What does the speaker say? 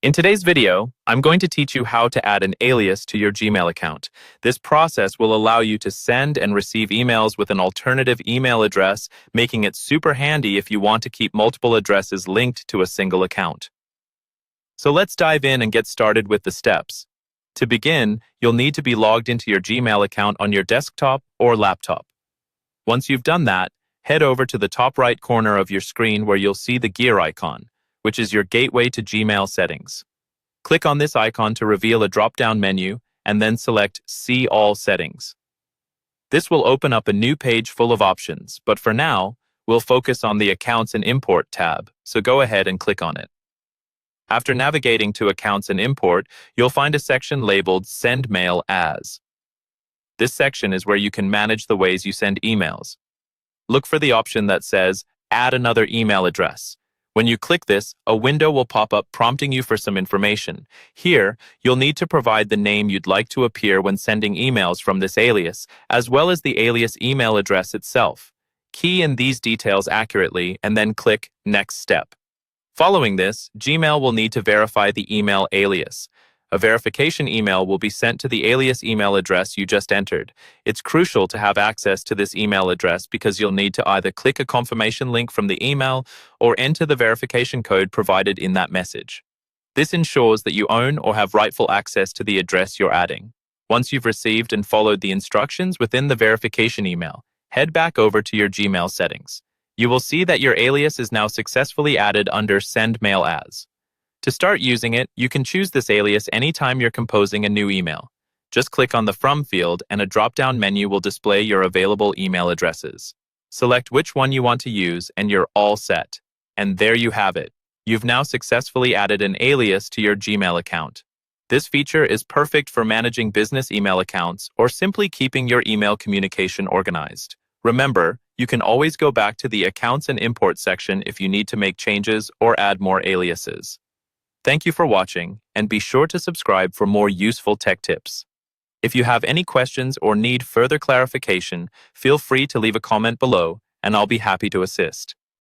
In today's video, I'm going to teach you how to add an alias to your Gmail account. This process will allow you to send and receive emails with an alternative email address, making it super handy if you want to keep multiple addresses linked to a single account. So let's dive in and get started with the steps. To begin, you'll need to be logged into your Gmail account on your desktop or laptop. Once you've done that, head over to the top right corner of your screen where you'll see the gear icon, which is your gateway to Gmail settings. Click on this icon to reveal a drop-down menu and then select See All Settings. This will open up a new page full of options, but for now, we'll focus on the Accounts and Import tab, so go ahead and click on it. After navigating to Accounts and Import, you'll find a section labeled Send Mail As. This section is where you can manage the ways you send emails. Look for the option that says Add Another Email Address. When you click this, a window will pop up prompting you for some information. Here, you'll need to provide the name you'd like to appear when sending emails from this alias, as well as the alias email address itself. Key in these details accurately and then click Next Step. Following this, Gmail will need to verify the email alias. A verification email will be sent to the alias email address you just entered. It's crucial to have access to this email address because you'll need to either click a confirmation link from the email or enter the verification code provided in that message. This ensures that you own or have rightful access to the address you're adding. Once you've received and followed the instructions within the verification email, head back over to your Gmail settings. You will see that your alias is now successfully added under Send Mail As. To start using it, you can choose this alias anytime you're composing a new email. Just click on the From field and a drop-down menu will display your available email addresses. Select which one you want to use and you're all set. And there you have it. You've now successfully added an alias to your Gmail account. This feature is perfect for managing business email accounts or simply keeping your email communication organized. Remember, you can always go back to the Accounts and Import section if you need to make changes or add more aliases. Thank you for watching, and be sure to subscribe for more useful tech tips. If you have any questions or need further clarification, feel free to leave a comment below, and I'll be happy to assist.